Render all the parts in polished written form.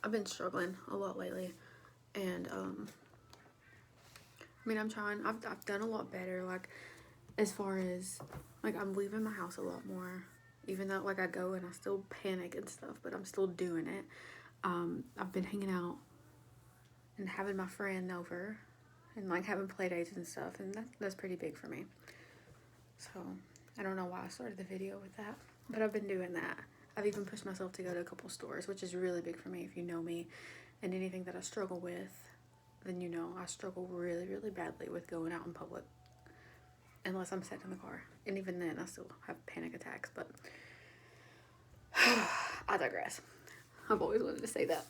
I've been struggling a lot lately, and I mean, I'm trying. I've done a lot better. Like, as far as like, I'm leaving my house a lot more, even though like I go and I still panic and stuff, but I'm still doing it. I've been hanging out and having my friend over, and like having play dates and stuff, and that's pretty big for me. So I don't know why I started the video with that, but I've been doing that. I've even pushed myself to go to a couple stores, which is really big for me. If you know me and anything that I struggle with, then you know I struggle really, really badly with going out in public. Unless I'm sitting in the car. And even then, I still have panic attacks, but I digress. I've always wanted to say that.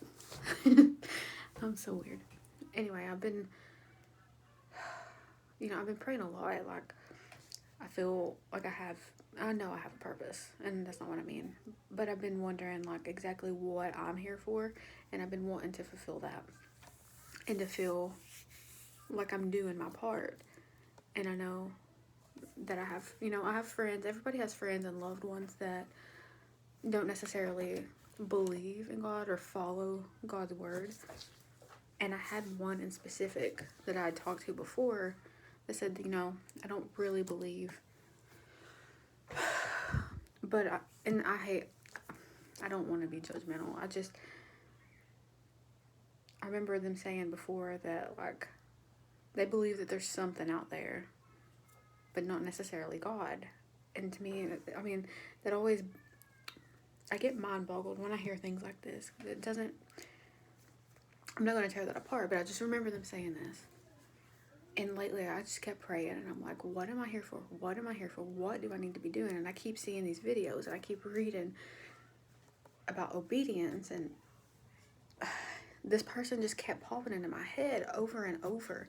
I'm so weird. Anyway, I've been praying a lot. Like, I feel like I know I have a purpose, and that's not what I mean. But I've been wondering, like, exactly what I'm here for, and I've been wanting to fulfill that. And to feel like I'm doing my part. And I know that I have friends. Everybody has friends and loved ones that don't necessarily believe in God or follow God's word. And I had one in specific that I had talked to before that said, I don't really believe. But I don't want to be judgmental. I remember them saying before that, like, they believe that there's something out there, but not necessarily God. And to me, I mean, that always, I get mind boggled when I hear things like this. I'm not going to tear that apart, but I just remember them saying this. And lately, I just kept praying, and I'm like, what am I here for? What am I here for? What do I need to be doing? And I keep seeing these videos, and I keep reading about obedience, and this person just kept popping into my head over and over.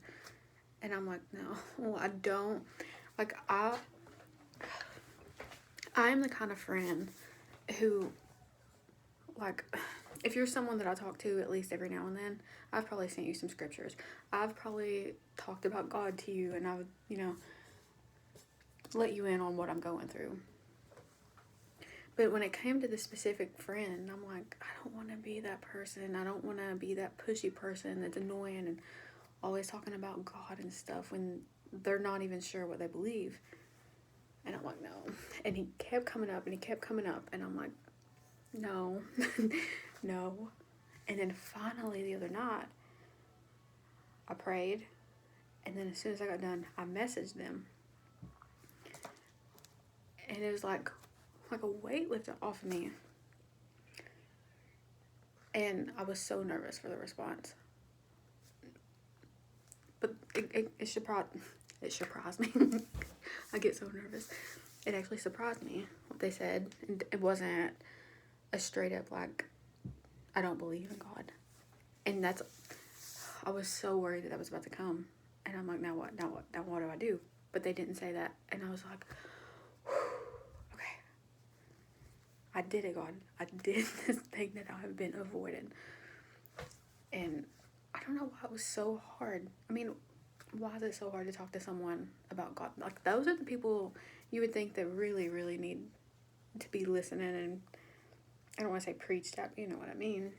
And I'm like, no, I don't. Like, I am the kind of friend who, like, if you're someone that I talk to at least every now and then, I've probably sent you some scriptures. I've probably talked about God to you, and I would, let you in on what I'm going through. But when it came to this specific friend, I'm like, I don't want to be that person. I don't want to be that pushy person that's annoying and always talking about God and stuff when they're not even sure what they believe. And I'm like, no. And he kept coming up, and I'm like, no, no. And then finally the other night, I prayed, and then as soon as I got done, I messaged them. And it was like a weight lifted off of me. And I was so nervous for the response. But it surprised me. I get so nervous. It actually surprised me what they said. And it wasn't a straight up, like, I don't believe in God. And I was so worried that was about to come. And I'm like, now what do I do? But they didn't say that. And I was like, okay. I did it, God. I did this thing that I have been avoiding. And I don't know why it was so hard. I mean, why is it so hard to talk to someone about God? Like, those are the people you would think that really, really need to be listening, and I don't want to say preached at, but you know what I mean.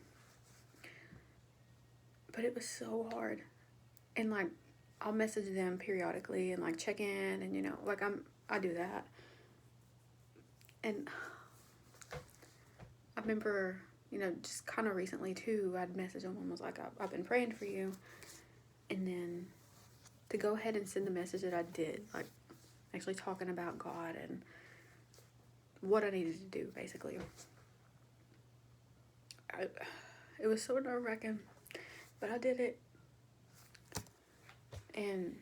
But it was so hard. And, like, I'll message them periodically and, like, check in, and, like, I do that. And I remember, just kind of recently, too, I'd message them and was like, I've been praying for you. And then to go ahead and send the message that I did, like, actually talking about God and what I needed to do, basically. It was so nerve-wracking, but I did it. And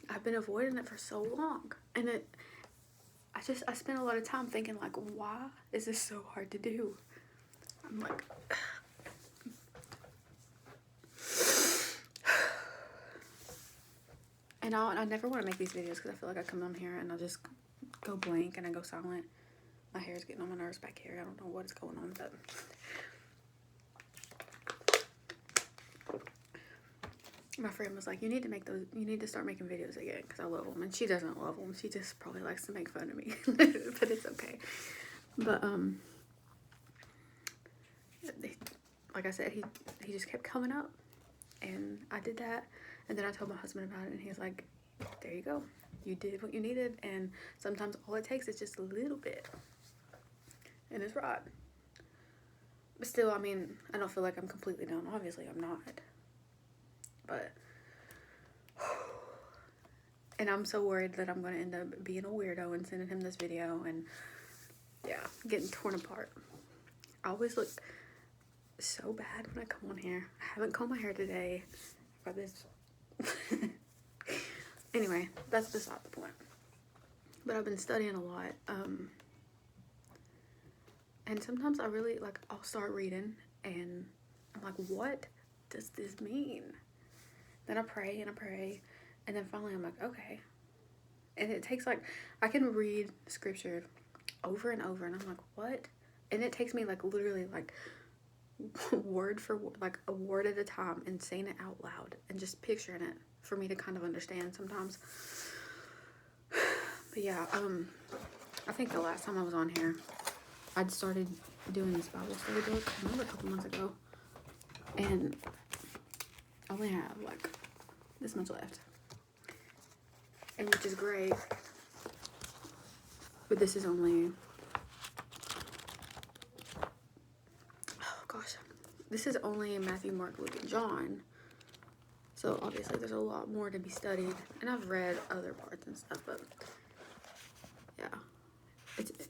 I've been avoiding it for so long. And I spent a lot of time thinking, like, why is this so hard to do? I'm like, and I never want to make these videos because I feel like I come on here and I'll just go blank and I go silent. My hair is getting on my nerves back here. I don't know what is going on, but my friend was like, you need to start making videos again, because I love them. And she doesn't love them. She just probably likes to make fun of me. But it's okay. But like I said, he just kept coming up, and I did that, and then I told my husband about it, and he was like, there you go, you did what you needed, and sometimes all it takes is just a little bit, and it's right. But still, I mean, I don't feel like I'm completely done. Obviously, I'm not. But, and I'm so worried that I'm going to end up being a weirdo and sending him this video and, yeah, getting torn apart. I always look so bad when I come on here. I haven't combed my hair today. I've got this. Anyway, that's beside the point. But I've been studying a lot. And sometimes I really, like, I'll start reading and I'm like, what does this mean? Then I pray and I pray, and then finally I'm like, okay. And it takes, like, I can read scripture over and over, and I'm like, what? And it takes me, like, literally, like, word for word, like, a word at a time, and saying it out loud and just picturing it for me to kind of understand sometimes. But yeah, I think the last time I was on here, I'd started doing this Bible study book, I remember a couple months ago, and I only have like this much left, and which is great, but this is only, oh gosh, this is only Matthew, Mark, Luke, and John, so obviously there's a lot more to be studied, and I've read other parts and stuff, but yeah, it's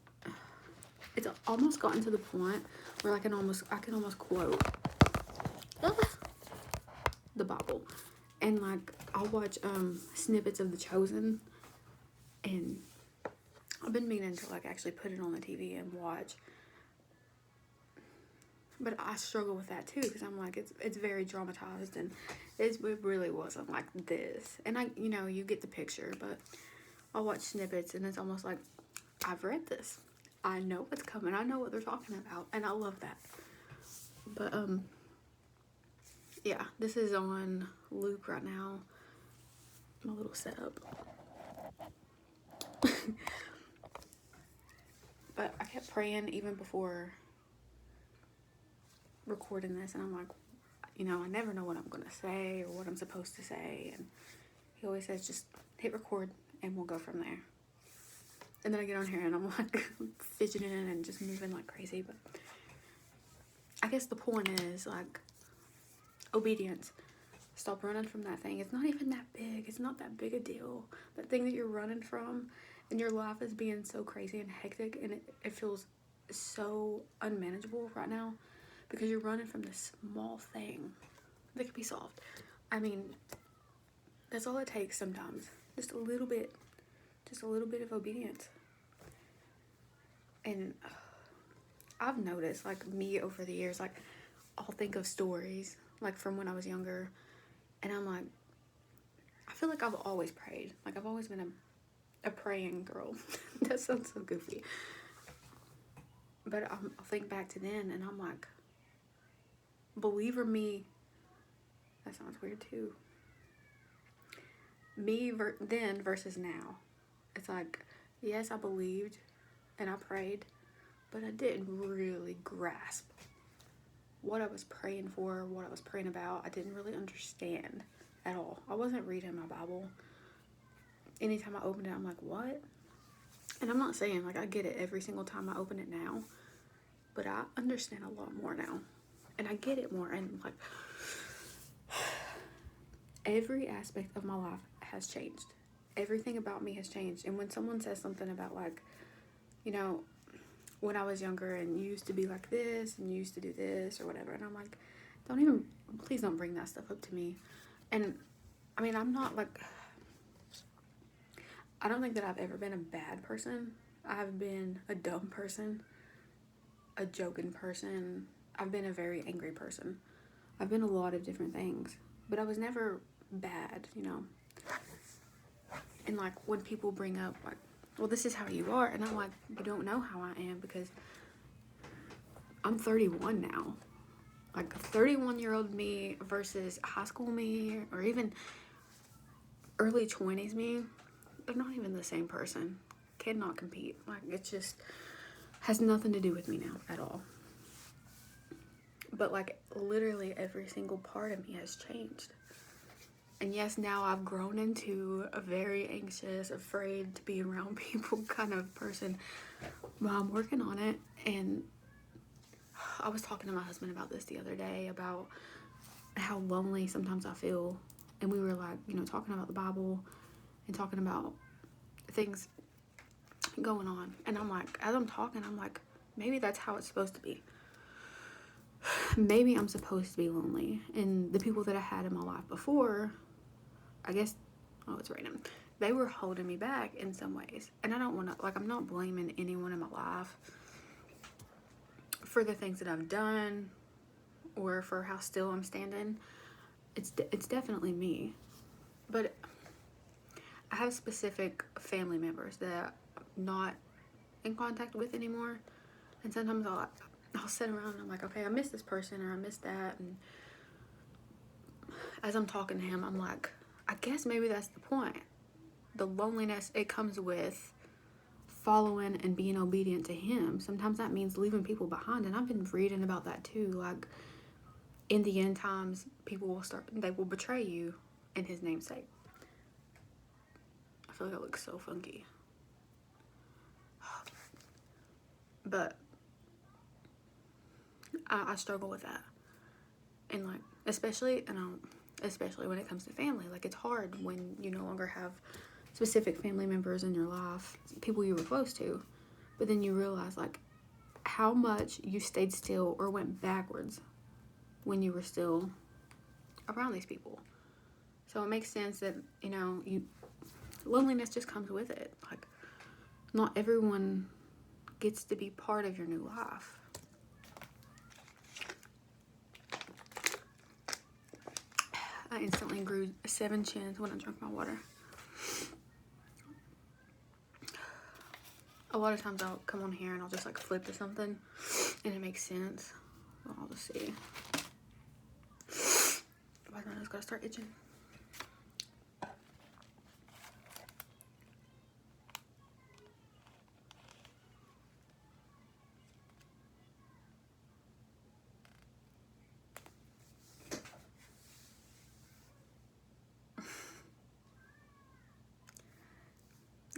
almost gotten to the point where I can almost quote the Bible, and like I'll watch snippets of The Chosen, and I've been meaning to like actually put it on the TV and watch, but I struggle with that too, because I'm like, it's very dramatized, and it really wasn't like this, and you get the picture, but I'll watch snippets and it's almost like, I've read this, I know what's coming, I know what they're talking about, and I love that. But yeah, this is on loop right now, my little setup. But I kept praying even before recording this, and I'm like, I never know what I'm gonna say or what I'm supposed to say, and he always says just hit record and we'll go from there. And then I get on here and I'm like fidgeting and just moving like crazy. But I guess the point is like obedience. Stop running from that thing. It's not even that big. It's not that big a deal. That thing that you're running from, and your life is being so crazy and hectic, and it feels so unmanageable right now because you're running from this small thing that could be solved. I mean, that's all it takes sometimes. Just a little bit of obedience. And I've noticed, like, me over the years, like, I'll think of stories, like, from when I was younger, and I'm like, I feel like I've always prayed. Like, I've always been a praying girl. That sounds so goofy. But I'll think back to then, and I'm like, believer me, that sounds weird too. Me then versus now. It's like, yes, I believed and I prayed, but I didn't really grasp what I was praying for, what I was praying about. I didn't really understand at all. I wasn't reading my Bible. Anytime I opened it, I'm like, what? And I'm not saying, like, I get it every single time I open it now, but I understand a lot more now. And I get it more, and, like, every aspect of my life has changed. Everything about me has changed. And when someone says something about, like, when I was younger and you used to be like this and you used to do this or whatever, and I'm like, please don't bring that stuff up to me. And I mean, I'm not like, I don't think that I've ever been a bad person. I've been a dumb person, a joking person. I've been a very angry person. I've been a lot of different things, but I was never bad, And like when people bring up like, well, this is how you are, and I'm like, you don't know how I am, because I'm 31 now. Like 31-year-old me versus high school me, or even early 20s me, they're not even the same person. Cannot compete. Like, it just has nothing to do with me now at all. but like literally every single part of me has changed. And yes, now I've grown into a very anxious, afraid to be around people kind of person, but I'm working on it. And I was talking to my husband about this the other day, about how lonely sometimes I feel. And we were like, you know, talking about the Bible and talking about things going on. And I'm like, as I'm talking, I'm like, maybe that's how it's supposed to be. Maybe I'm supposed to be lonely. And the people that I had in my life before, I guess, oh, it's raining. They were holding me back in some ways. And I don't want to, like, I'm not blaming anyone in my life for the things that I've done or for how still I'm standing. It's definitely me. But I have specific family members that I'm not in contact with anymore. And sometimes I'll sit around and I'm like, okay, I miss this person or I miss that. And as I'm talking to him, I'm like, I guess maybe that's the point. The loneliness, it comes with following and being obedient to him. Sometimes that means leaving people behind. And I've been reading about that too. Like, in the end times, people they will betray you in his name's sake. I feel like I look so funky. But I struggle with that. And like, especially when it comes to family. Like, it's hard when you no longer have specific family members in your life, people you were close to, but then you realize like how much you stayed still or went backwards when you were still around these people. So it makes sense that, you know, loneliness just comes with it. Like, not everyone gets to be part of your new life. I instantly grew 7 chins when I drank my water. A lot of times I'll come on here and I'll just like flip to something and it makes sense. Well, I'll just see. My nose gotta start itching.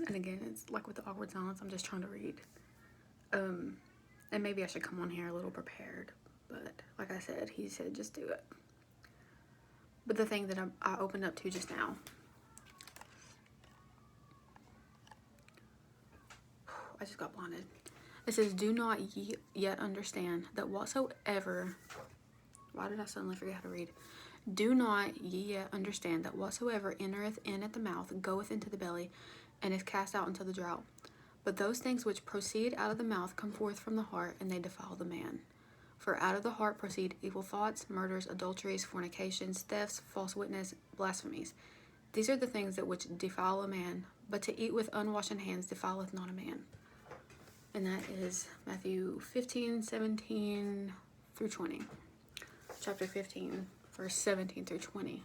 And again, it's like with the awkward silence, I'm just trying to read. And maybe I should come on here a little prepared. But like I said, he said just do it. But the thing that I opened up to just now. I just got blinded. It says, do not yet understand that whatsoever... Why did I suddenly forget how to read? Do not ye yet understand that whatsoever entereth in at the mouth goeth into the belly, and is cast out into the drought. But those things which proceed out of the mouth come forth from the heart, and they defile the man. For out of the heart proceed evil thoughts, murders, adulteries, fornications, thefts, false witness, blasphemies. These are the things that which defile a man, but to eat with unwashen hands defileth not a man. And that is Matthew 15, 17 through 20. Chapter 15, verse 17 through 20.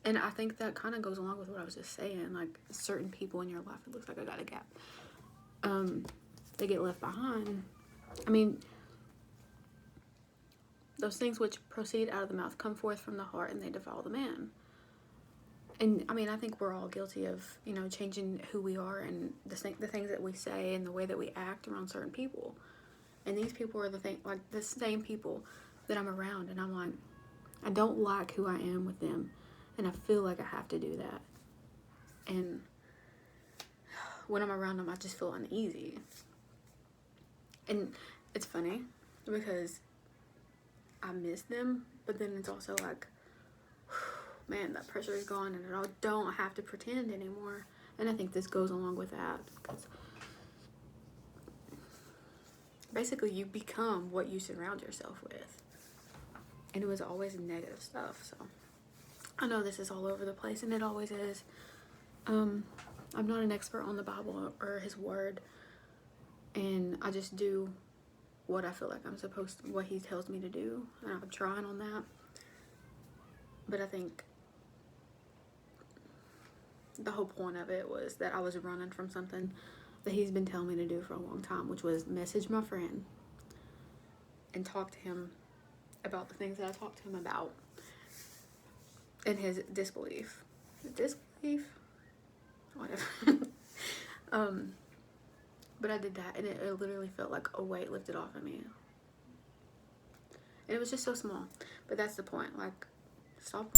And I think that kind of goes along with what I was just saying. Like, certain people in your life, it looks like I got a gap. They get left behind. I mean, those things which proceed out of the mouth come forth from the heart, and they defile the man. And I mean, I think we're all guilty of, you know, changing who we are and the things that we say and the way that we act around certain people. And these people are the same people that I'm around, and I'm like, I don't like who I am with them, and I feel like I have to do that. And when I'm around them, I just feel uneasy. And it's funny because I miss them, but then it's also like, man, that pressure is gone, and I don't have to pretend anymore. And I think this goes along with that, because basically you become what you surround yourself with. And it was always negative stuff. So I know this is all over the place, and it always is. I'm not an expert on the Bible or his word, and I just do what I feel like I'm supposed to, what he tells me to do, and I'm trying on that. But I think the whole point of it was that I was running from something. that he's been telling me to do for a long time, which was message my friend and talk to him about the things that I talked to him about and his disbelief. Disbelief? Whatever. But I did that, and it literally felt like a weight lifted off of me. And it was just so small. But that's the point. Like, stop